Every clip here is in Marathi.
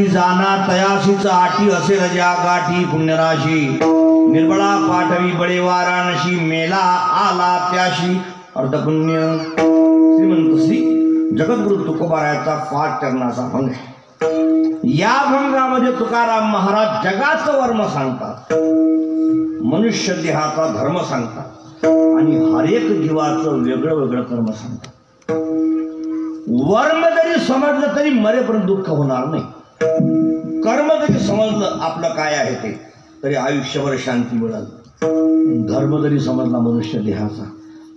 जाना तयाशीच आटी असे रजा गाठी पुण्यराशी निर्बळा पाठवी बळे वाराणसी मेला आला त्याशी अर्धपुण्य. श्रीमंत श्री जगद्गुरु तुकोबारायाचा पाठ करण्याचा भंग आहे. या भंगामध्ये तुकाराम महाराज जगाचं वर्म सांगतात, मनुष्य देहाचा धर्म सांगतात आणि हरेक जीवाचं वेगळं वेगळं कर्म सांगतात. वर्म जरी समजलं तरी मरेपर्यंत दुःख होणार नाही. कर्म जरी समजलं आपलं काय आहे ते तरी आयुष्यभर शांती मिळेल. धर्म जरी समजला मनुष्य देहाचा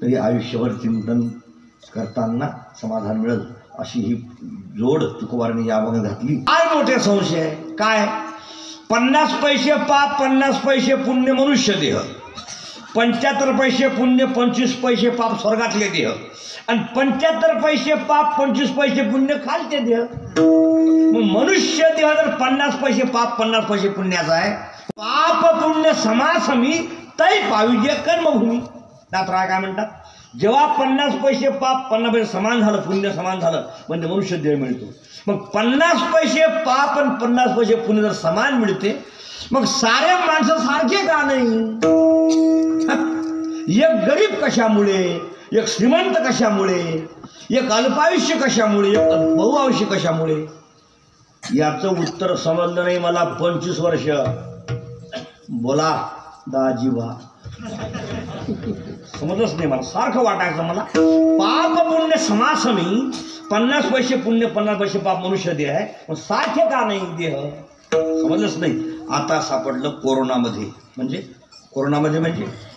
तरी आयुष्यभर चिंतन करताना समाधान मिळेल. अशी ही जोड तुकोबाराने यामध्ये घातली. काय मोठे संशय आहे काय? 50 पैसे पाप 50 पैसे पुण्य मनुष्य देह, 75 पैसे पुण्य 25 पैसे पाप स्वर्गातले देह आणि 75 पैसे पाप 25 पैसे पुण्य खालचे देह. मग मनुष्य देह जर 50 पैसे पाप 50 पैसे पुण्याचा आहे, पाप पुण्य समासमी तै पाविजे कर्मभूमी. दात्रा काय म्हणतात? जेव्हा 50 पैसे पाप 50 पैसे समान झालं, पुण्य समान झालं म्हणजे मनुष्य देह मिळतो. मग 50 पैसे पाप आणि 50 पैसे पुण्य जर समान मिळते मग सारे माणसं सारखे का नाही? एक गरीब कशामुळे, एक श्रीमंत कशामुळे, एक अल्पायुष्य कशामुळे, एक बहुआयुष्य कशामुळे? याचं उत्तर समजलं नाही मला 25 वर्ष. बोला दाजीबा, समजलंच नाही मला. सारखं वाटायचं मला पाप पुण्य समासमी 50 पैसे पुण्य 50 पैसे पाप मनुष्य देह आहे, पण सारखे का नाही देह? समजलंच नाही. आता सापडलं कोरोनामध्ये. म्हणजे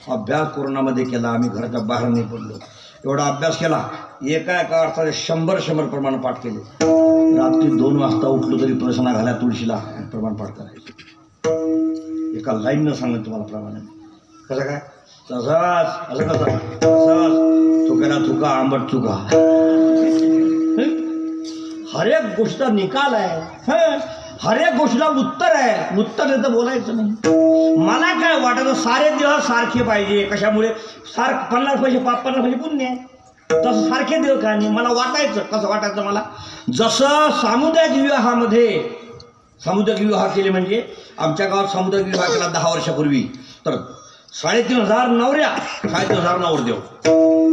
अभ्यास कोरोनामध्ये केला आम्ही, घराच्या बाहेर नाही पडलो. एवढा अभ्यास केला, एका अर्थाने 100 प्रमाण पाठ केले. रात्री 2 वाजता उठलो तरी प्रसना घाला तुळशीला प्रमाण पाठ करायचे. एका लाईननं सांगत तुम्हाला प्रमाणे. कसं काय? तसाच असं कसं तसंच थुकायला थुका आंबट चुका. हर एक गोष्ट निकाल आहे, हर एक गोष्टीला उत्तर आहे. उत्तर नाही तर बोलायचं नाही. मला काय वाटतं सारे देह सारखे पाहिजे. कशामुळे? 50 पैसे पाप 50 पैसे पुण्य आहे. तसं सारखे देह का नाही? मला वाटायचं. कसं वाटायचं मला? जसं सामुदायिक विवाहामध्ये सामुदायिक विवाह केले म्हणजे आमच्या गावात सामुदायिक विवाह केला 10 वर्षापूर्वी. तर 3,500 नवऱ्या 3,500 नवरदेव.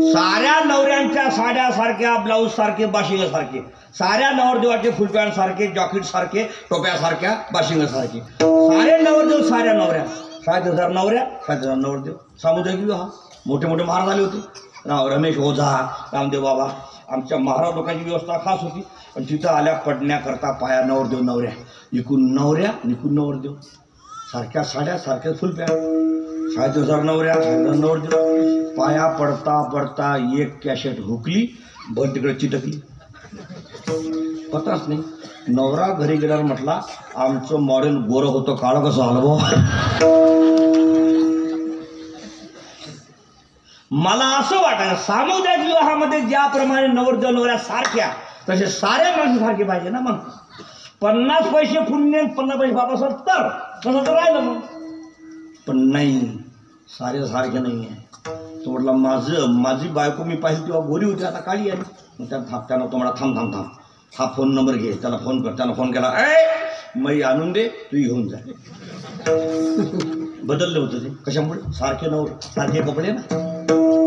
साऱ्या नवऱ्यांच्या साड्या सारख्या, ब्लाऊज सारखे, बाशिंग सारखे. साऱ्या नवरदेवाचे फुल पॅन्ट सारखे, जॉकेट सारखे, टोप्या सारख्या, बाशिंग सारखे. सारे नवरदेव साऱ्या नवऱ्या. 3,500 नवऱ्या 3,500 नवरदेव. सामुदायिक विवाह. मोठे मोठे महाराज आले होते. रमेश ओझा, रामदेव बाबा. आमच्या महाराज लोकांची व्यवस्था खास होती. पण तिथं आल्या पडण्याकरता पाया नवरदेव नवऱ्या, इकून नवऱ्या निकून नवरदेव. सारख्या साड्या सारख्या फुल पॅन्ट. 3,500 नवऱ्या 3,500 नवरदेव. पाया पडता पडता एक कॅसेट हुकली, भर तिकडे चिटकली. पताच नाही. नवरा घरी गेल्यावर म्हटला आमचं मॉडेल गोरं होतं, काळं कसं आलं भाऊ? मला असं वाटायचं सामुदायिक विवाहामध्ये ज्याप्रमाणे नवरदेव नवऱ्या सारख्या तसे सारे माणसं सारखे पाहिजे ना. मग 50 पैसे पुण्य 50 पैसे पाप असत तर तसं तर राहिलं मग. पण नाही, सारे सारखे नाही आहे. तो म्हटला माझी बायको मी पाहिली तेव्हा गोरी होती, आता काळी आली. मग त्यानं तो म्हणा थांब हा फोन नंबर घे, त्याला फोन कर. त्यानं फोन केला, मी आणून दे, तू घेऊन जा. बदललं होतं ते. कशामुळे? सारखे सारखे कपडे ना.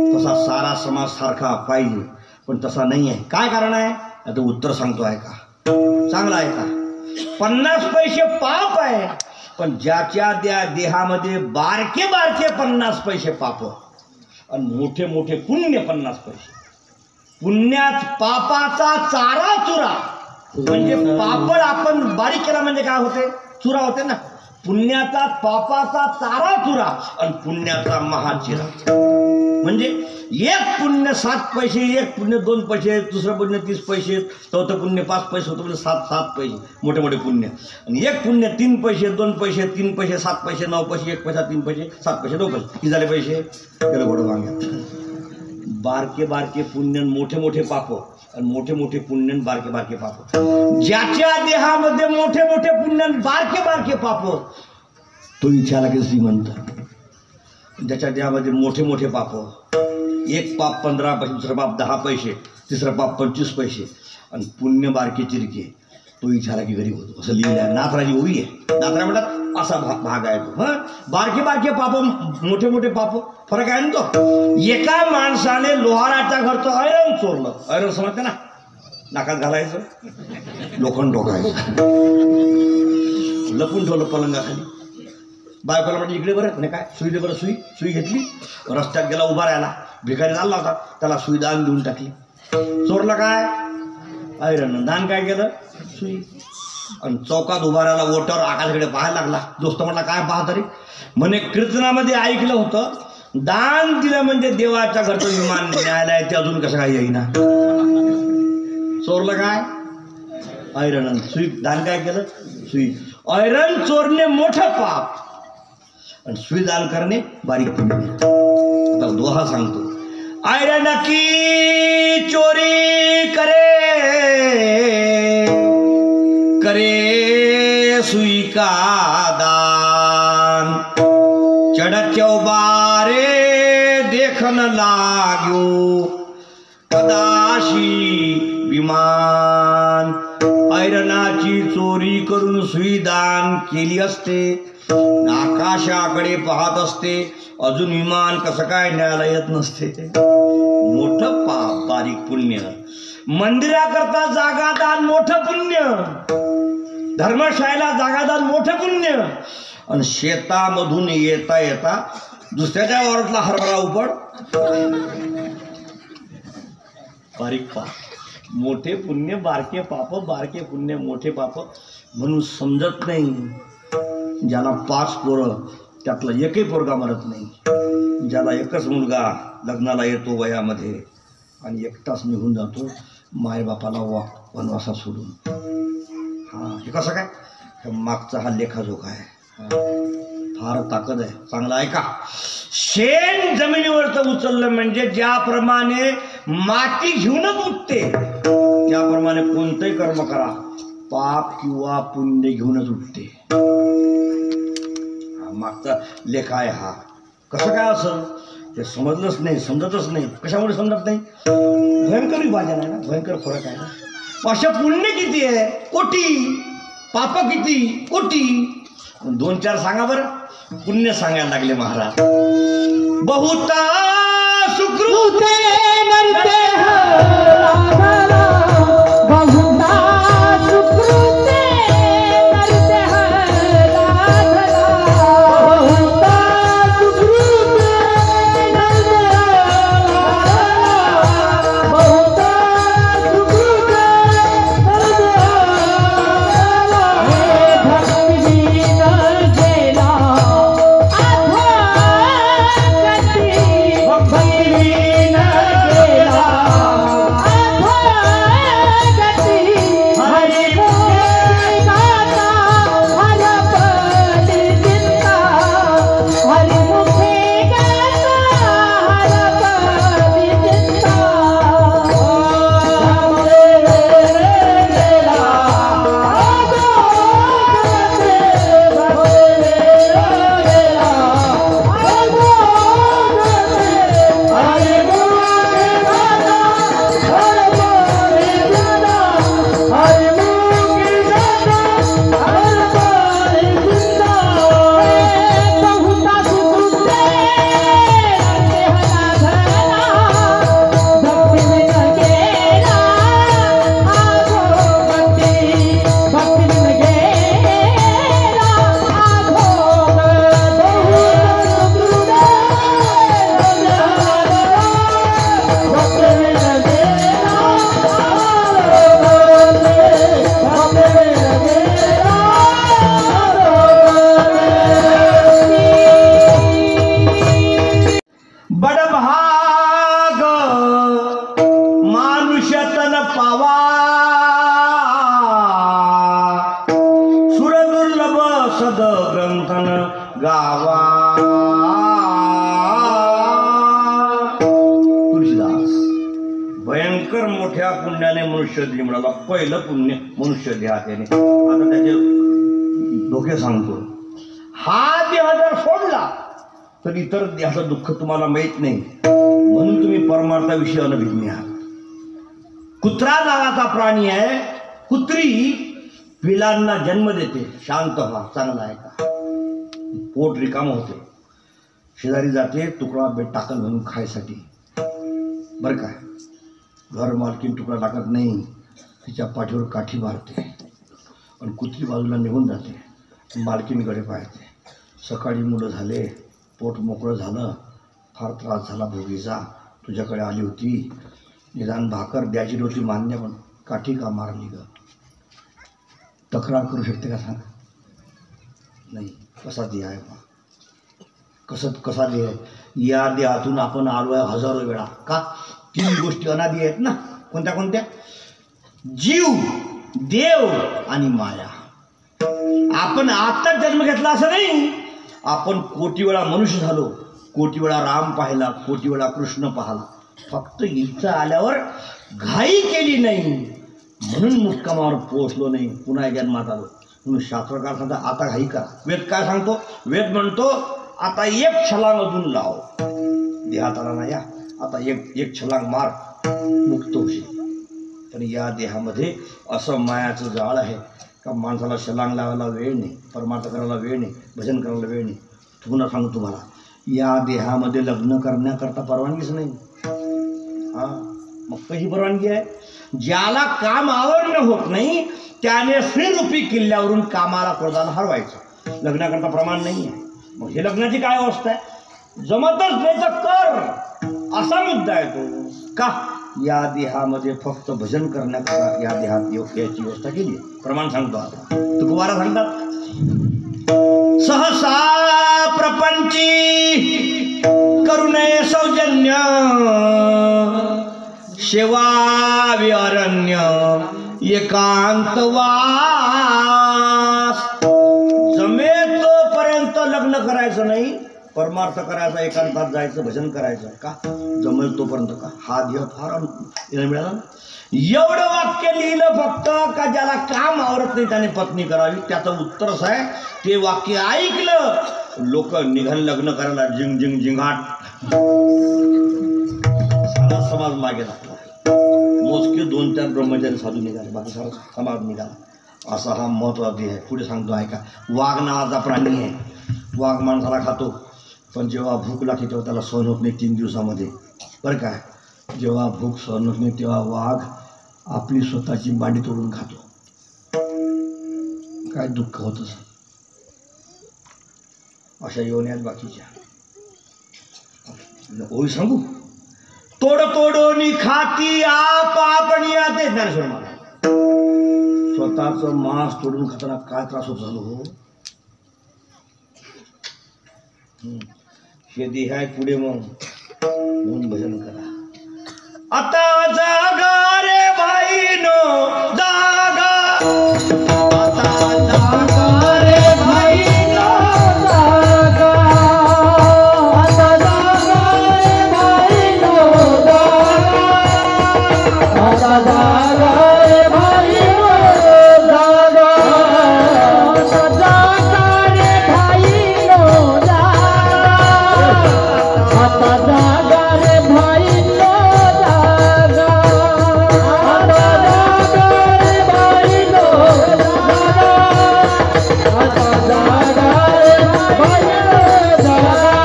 तसा सारा समाज सारखा पाहिजे, पण तसा नाही आहे. काय कारण आहे? आता उत्तर सांगतो ऐका, चांगला ऐका. 50 पैसे पाप आहे, पण ज्याच्या त्या देहामध्ये बारके 50 पैसे पाप आणि मोठे मोठे पुण्य 50 पैसे. पुण्यात पापाचा चारा चुरा. म्हणजे पापड आपण बारीक केला म्हणजे काय होते? चुरा होते ना. पुण्याचा पापाचा चारा चुरा आणि पुण्याचा महाचिरा. म्हणजे एक पुण्य 7 पैसे, एक पुण्य 2 पैसे, दुसरं पुण्य 30 पैसे, चौथं पुण्य 5 पैसे होतं म्हणजे 7 पैसे मोठे मोठे पुण्य. आणि एक पुण्य 3 पैसे, 2 पैसे, 3 पैसे, 7 पैसे, 9 पैसे, 1 पैसा, 3 पैसे, 7 पैसे, 2 पैसे. किती झाले पैसे? त्याला घोडं वांग्यात. बारके पुण्य मोठे मोठे पाप आणि मोठे मोठे पुण्य बारके पाप. ज्याच्या देहामध्ये मोठे मोठे पुण्य बारके पाप तो इथे आला की श्रीमंत. ज्याच्या देहामध्ये मोठे मोठे पाप, एक पाप 15 पैसे, दुसरं पाप 10 पैसे, तिसरं पाप 25 पैसे आणि पुण्य बारके चिरके. तो इच्छाला की गरीब होतो असं लिहिलं आहे. नाथराजी ओवी आहे. नाथरा म्हणतात असा भाग आहे तो. हं बारके बारके पाप मोठे मोठे पाप फरक आहे ना तो. एका माणसाने लोहाराच्या घरचं ऐरण चोरलं. ऐरण समजते ना, नाकात घालायचं, लोखंड ठोकायचं, लपून ठेवलं पलंगाखाली. बायकोला म्हणजे इकडे बरं म्हणे काय सुई दे बरं. सुई घेतली, रस्त्यात गेला, उभा राहिला, भिकारी चालला होता, त्याला सुई दान देऊन टाकली. चोरलं काय? ऐरण. दान काय केलं? सुई. आणि चौकात उभा राहिला, ओट्यावर आकाशाकडे पाहायला लागला. दोस्त म्हटला काय पाहता रे? म्हणे कीर्तनामध्ये ऐकलं होतं दान दिलं म्हणजे देवाच्या घरचं विमान न्यायला आहे, ते अजून कसं काय येईना. चोरलं काय? ऐरण. सुई. दान काय केलं? सुई. ऐरण चोरणे मोठं पाप आणि सुई दान करणे बारीक पुण्य. आता दोहा सांगतो. ऐरण की चोरी करे सुई का दान, चढ़ चौबारे देखन लाग्यो कदाशी विमान. ऐरणाची चोरी करून सुई दान केली असते, आकाशाकडे पाहत असते, अजून विमान कसं काय न्यायला येत नसते. मोठं पाप बारीक पुण्य. मंदिराकरता जागादान मोठं पुण्य, धर्मशाळेला जागादान मोठं पुण्य, आणि शेतामधून येता येता दुसऱ्याच्या वावरातला हरभरा उपड बारीक पाप. मोठे पुण्य बारके पाप, बारके पुण्य मोठे पाप. म्हणून समजत नाही. ज्याला 5 पोरं त्यातला एकही पोरगा मरत नाही, ज्याला एकच मुलगा लग्नाला येतो वयामध्ये आणि एकटाच निघून जातो मायबापाला वनवासा सोडून. हे कसं काय? मागचा हा लेखाजोखा आहे. फार ताकद आहे. चांगला ऐका. शेण जमिनीवरचं उचललं म्हणजे ज्याप्रमाणे माती घेऊनच उठते, त्याप्रमाणे कोणतंही कर्म करा पाप किंवा पुण्य घेऊनच उठते. मागचा लेखा आहे हा. कसं काय असं ते समजलंच नाही, समजतच नाही. कशामुळे समजत नाही? भयंकर विभाजन आहे ना, भयंकर फरक आहे ना. अशा पुण्य किती आहे? कोटी. पाप किती? कोटी. 2-4 सांगा बरं. पुण्य सांगायला लागले महाराज. बहुता सुकृते नरते गावा. तुळशीदास. भयंकर मोठ्या पुण्याने मनुष्य देह मिळाला. पहिलं पुण्य मनुष्य देहाने. आता त्याचे धोके सांगतो. हा देह जर सोडला तर इतर देहाचं दुःख तुम्हाला माहित नाही, म्हणून तुम्ही परमार्थाविषयी अनभिज्ञ आहात. कुत्रा नावाचा प्राणी आहे. कुत्री पिलांना जन्म देते, शांत व्हा, चांगला आहे का, पोट रिकाम होते, शेजारी जाते तुकडा बेट टाकल म्हणून खायसाठी, बरं काय, घर मालकीन तुकडा टाकत नाही, तिच्या पाठीवर काठी मारते आणि कुत्री बाजूला निघून जाते, मालकीनकडे पाहते, सकाळी मुलं झाले, पोट मोकळं झालं, फार त्रास झाला भोगीचा, तुझ्याकडे आली होती, निदान भाकर द्यायची होती मान्य, पण काठी का मारली ग, तक्रार करू शकते का सांग? नाही. कसा देह आहे बा, कसा देह आहे, या देहातून आपण आलो आहे हजारो वेळा, का 3 गोष्टी अनादी आहेत ना, कोणत्या कोणत्या? जीव, देव आणि माया. आपण आत्ताच जन्म घेतला असं नाही, आपण कोटी वेळा मनुष्य झालो, कोटी वेळा राम पाहिला, कोटी वेळा कृष्ण पाहिला, फक्त इथं आल्यावर घाई केली नाही म्हणून मुक्कामावर पोहोचलो नाही, पुन्हा जन्मात आलो. म्हणून शास्त्रकार सांगतात आता घाई करा. वेद काय सांगतो? वेद म्हणतो आता एक छलांग अजून लाव, देहात आला ना या, आता एक छलांग मार, मुक्त होशील. पण या देहामध्ये असं मायाचं जाळ आहे का माणसाला छलांग लावायला वेळ नाही, परमार्थ करायला वेळ नाही, भजन करायला वेळ नाही. पुन्हा सांगू तुम्हाला, या देहामध्ये लग्न करण्याकरता परवानगीच नाही. हां, मग कशी परवानगी आहे? ज्याला काम आवरणं होत नाही त्याने श्रीरूपी किल्ल्यावरून कामाला प्रदान हरवायचं, लग्नाकरता प्रमाण नाही आहे. मग हे लग्नाची काय अवस्था आहे? जमतच नाही तर कर, असा मुद्दा आहे तो. का? या देहामध्ये फक्त भजन करण्याकरता या देहात याची व्यवस्था केली. प्रमाण सांगतो आता, तुकोबारा सांगतात, सहसा प्रपंची करुणे सौजन्य सेवावी अरण्य एकांतवास. जमे तोपर्यंत लग्न करायचं नाही, परमार्थ करायचा, एकांतात जायचं, भजन करायचं. का? जमेल तोपर्यंत. का? हा देह फार मिळाला. एवढं वाक्य लिहिलं फक्त का ज्याला काम आवरत नाही त्याने पत्नी करावी. त्याचं उत्तर असं आहे, ते वाक्य ऐकलं लोक निघाल लग्न करायला, जिंग जिंग जिंगाट, सारा समाज मागे लागला. मोजके 2-4 ब्रह्मचारी साधू निघाले, बाकी सारा समाज निघाला. असा हा महत्त्वाचा देह आहे. पुढे सांगतो ऐका, वाघ नावाचा प्राणी आहे. वाघ माणसाला खातो, पण जेव्हा भूक लागते तेव्हा त्याला सहन होत नाही 3 दिवसामध्ये, बरं काय. जेव्हा भूक सहन होत नाही तेव्हा वाघ आपली स्वतःची मांडी तोडून खातो. काय दुःख होतं अशा योन्यात बाकीच्या. ओळी सांगू, तोड तोडोनी खाती आपणिया. ते ज्ञानेश्वर महाराज स्वतःचं मांस तोडून खाताना काय त्रास होत झालो हो. हे देह आहे पुढे, मग म्हणून भजन करा. आता जागा रे भाईनो जागा, आता जागा रे भाईनो जागा, आता जागा रे भाईनो जागा, आता जागा रे भाईनो जागा, आता जागा रे भाईनो जागा, आता जागा रे भाईनो जागा, आता जागा रे भाईनो जागा, आता जागा रे भाईनो जागा.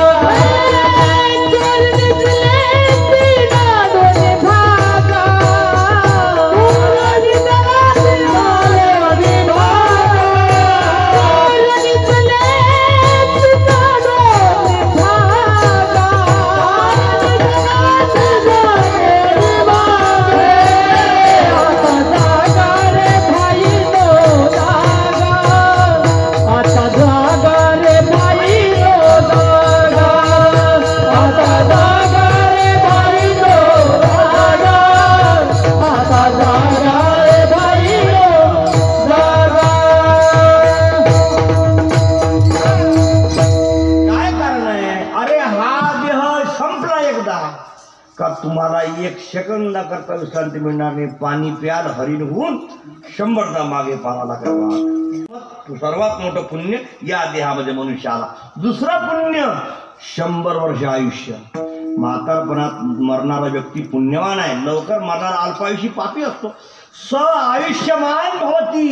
चरणी तुले पिना दोने भागा, पुराणी दरात झाले अभिभागा, चरणी तुले पिना दोने भागा, पुराणी दरात झाले अभिभागा. आता जागा रे भाईनो जागा, आता जागा रे भाईनो जागा, आता जागा रे भाईनो जागा, आता जागा रे भाईनो जागा. काय कारण आहे? अरे हा देह संपला एकदा का तुम्हाला 1 सेकंदा करता विश्रांती मिळणार नाही. पाणी प्याल हरिण होऊन 100दा मागे पाहायला करावा. सर्वात मोठं पुण्य या देहामध्ये मनुष्य आला. दुसरं पुण्य 100 वर्ष आयुष्य. म्हातारपणात मरणारा व्यक्ती पुण्यवान आहे, लवकर मरणारा अल्पायुषी पापी असतो. स आयुष्यमान भवती.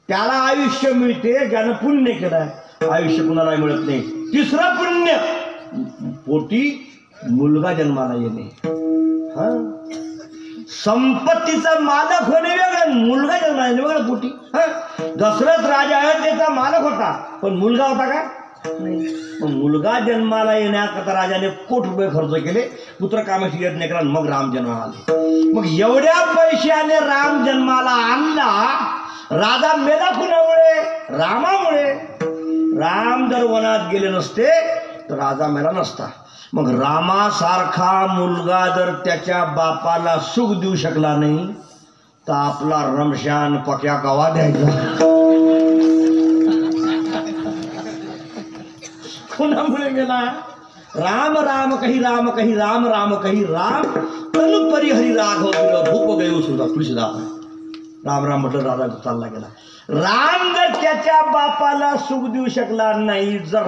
त्याला आयुष्य मिळते ज्यानं पुण्य केलं. आयुष्य कुणाला मिळत नाही. तिसरं पुण्य पोटी मुलगा जन्माला येणे. हा, संपत्तीचा मालक होणे वेगळं, मुलगा जन्माला येणे वेगळं. पोटी दशरथ राजा अयोध्येचा मालक होता पण मुलगा होता का नाही. मग मुलगा जन्माला येण्याकरता राजाने कोटी रुपये खर्च केले. पुत्र कामाशी यज्ञ करा मग राम जन्माला आले. मग एवढ्या पैशाने राम जन्माला आणला. राजा मेला कुणामुळे? रामामुळे. राम जर वनात गेले नसते तर राजा मेला नसता. मग रामासारखा मुलगा जर त्याच्या बापाला सुख देऊ शकला नाही तर आपला रमशान पक्या कवा द्यायचा? कुणामुळे गेला? राम राम कही राम कही राम राम कही राम तनु परी हरी राघव धूप गयो सुद्धा तुळशीदास. राम राम म्हटलं राजा चालला गेला. राम जर त्याच्या बापाला सुख देऊ शकला नाही जर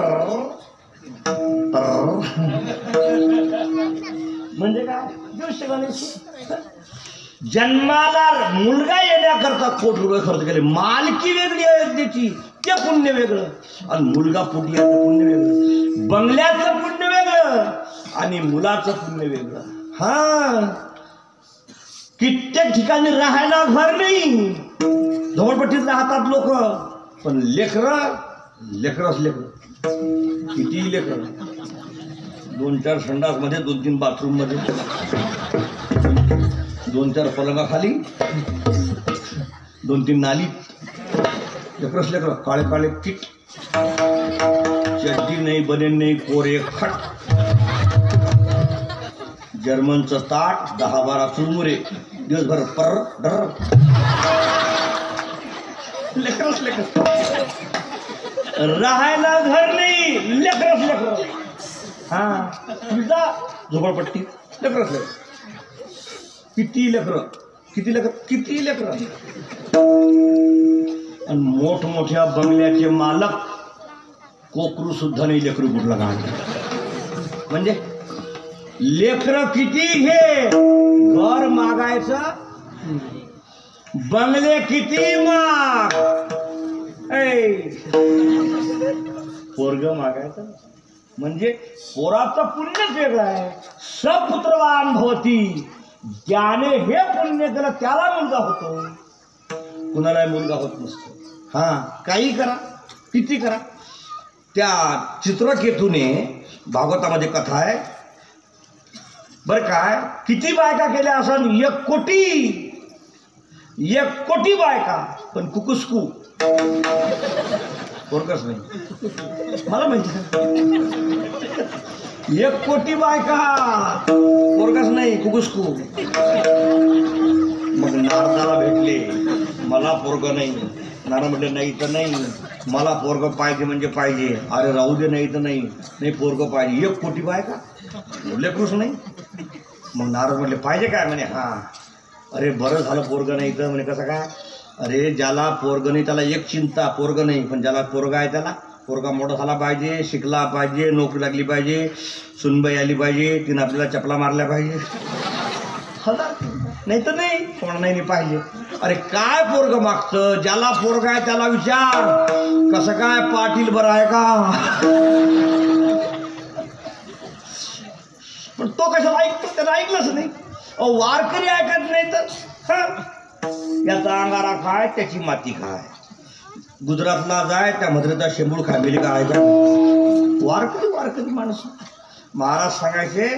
म्हणजे काय देऊ शकला नाही. जन्माला मुलगा येण्याकरता कोटी रुपये खर्च केले. मालकी वेगळी अयोध्येची ते पुण्य वेगळं आणि मुलगा पोटी याचं पुण्य वेगळं. बंगल्याचं पुण्य वेगळं आणि मुलाचं पुण्य वेगळं. हा, कित्येक ठिकाणी राहायला घर नाही, झोपडपट्टीत राहतात लोक, पण लेकरच किती लेकर. 2-4 संडास मध्ये, 2-3 बाथरूम मध्ये, 2-4 पलंगाखाली, 2-3 नाली. लेकर काळे काळे किट, चड्डी नाही, बनेन नाही, कोरे खट, जर्मनचं ताट, 10-12 चुरमुरे, दिवसभर पर डर. लेकर राहायला घर नाही, लेकर. हा, तुझा झोपडपट्टी लेकर. किती लेकर. आणि मोठमोठ्या बंगल्याचे मालक कोकरू सुद्धा नाही लेकरू कुठला घाण. म्हणजे लेकर किती घे, घर मागायचं, बंगले किती माग, पोरग मागायचं. म्हणजे पोराचं पुण्यच वेगळं आहे. सपुत्रवान भवती, ज्याने हे पुण्य केलं त्याला मुलगा होतो, कुणाला मुलगा होत नसतो. हा, काही करा, किती करा. त्या चित्रकेतूने भागवतामध्ये कथा आहे बरं काय. किती बायका केल्या असं? 1 कोटी बायका, पण कुकुस्कू पोरगच नाही. मला माहिती 1 कोटी बायका, पोरगच नाही, कुकुस्कू. मग नारदाला भेटले, मला पोरग नाही. नारद म्हटलं नाही तर नाही, मला पोरग पाहिजे म्हणजे पाहिजे. अरे राहू दे, नाही तर नाही, पोरग पाहिजे. 1 कोटी बायका, लेकरूच नाही. मग नारद म्हटले पाहिजे काय? म्हणे हा. अरे बरं झालं पोरग नाही तर. म्हणे कसं काय? अरे ज्याला पोरग नाही त्याला एक चिंता, पोरग नाही. पण ज्याला पोरग आहे त्याला पोरगा मोठा झाला पाहिजे, शिकला पाहिजे, नोकरी लागली पाहिजे, सुनबाई आली पाहिजे, तिनं आपल्याला चपला मारल्या पाहिजे. नाही तर नाही, कोण नाही पाहिजे. अरे काय पोरग मागतं? ज्याला पोरग आहे त्याला विचार. कसं काय पाटील बरं आहे का? पण तो कशाला ऐकतो? त्याला ऐकलंच नाही. वारकरी ऐकत नाही तर याचा अंगारा खाय, त्याची माती खाय. गुजरातला जाय, त्या मधुरेचा शेंबूळ खाबेली काढायचा. वारकरी माणसं. महाराज सांगायचे,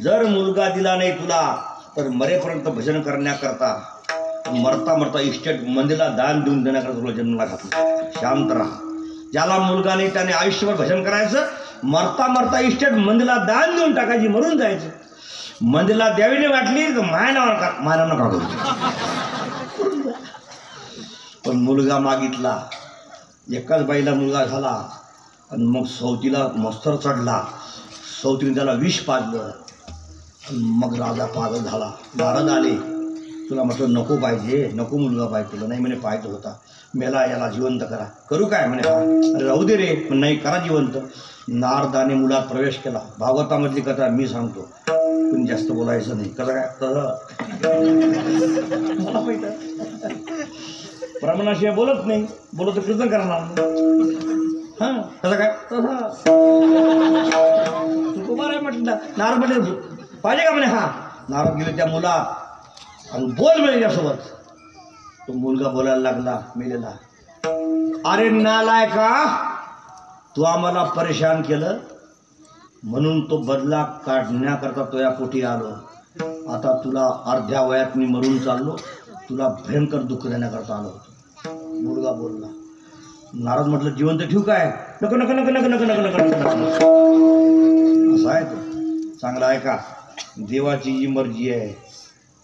जर मुलगा दिला नाही तुला तर मरेपर्यंत भजन करण्याकरता, मरता इस्टेट मंदिराला दान देऊन देण्याकरता तुला जन्माला घातलं. शांत राहा. ज्याला मुलगा नाही त्याने आयुष्यभर भजन करायचं, मरता इस्टेट मंदिराला दान देऊन टाकायची, मरून जायचं. मंदिराला द्यावीने वाटली तर मायना नका करू. पण मुलगा मागितला, एकाच बाईला मुलगा झाला आणि मग सवतीला मस्तर चढला, सवतीने त्याला विष पाजलं. मग राजा पागल झाला. नारद आले, तुला म्हटलं नको पाहिजे, नको मुलगा पाहिजे तुला. नाही म्हणे पाहिजे होता. मेला, याला जिवंत करा. करू काय? म्हणे हा. अरे राहू दे रे. पण नाही, करा जिवंत. नारदाने मुलात प्रवेश केला. भागवतामधली कथा मी सांगतो, पण जास्त बोलायचं नाही. कसं काय? तसं मला माहित. प्रमाणाशिवाय बोलत नाही, बोलत कीर्तन करणार हा कसं काय तुकोबार आहे म्हटलं. नारद म्हटलं पाहिजे का म्हणे. हा नारद गेले त्या मुला आणि बोल म्हणे त्यासोबत. तो मुलगा बोलायला लागला मेलेला. अरे नालायका, तू आम्हाला परेशान केलं म्हणून तो बदला काढण्याकरता तो या पोटी आलो. आता तुला अर्ध्या वयात मी मरून चाललो, तुला भयंकर दुःख देण्याकरता आलो. मुलगा बोलला. नारद म्हटलं जिवंत ठेवू काय. नको नको नको नको नको नको नको नको. असं आहे तो. चांगला आहे का. देवाची जी मर्जी आहे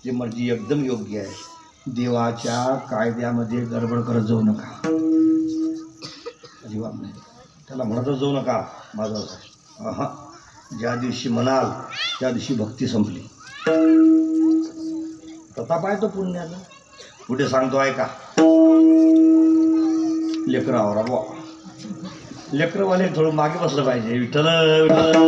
ती मर्जी एकदम योग्य आहे. देवाच्या कायद्यामध्ये गडबड करत जाऊ नका अजिबात नाही. त्याला म्हणतच जाऊ नका माझा. हा ज्या दिवशी म्हणाल त्या दिवशी भक्ती संपली. तथा पाहतो पुण्याला. पुढे सांगतो ऐका. लेकरावर बुवा लेकरवाले थोडं मागे बसलं पाहिजे. विठ्ठल विठ्ठल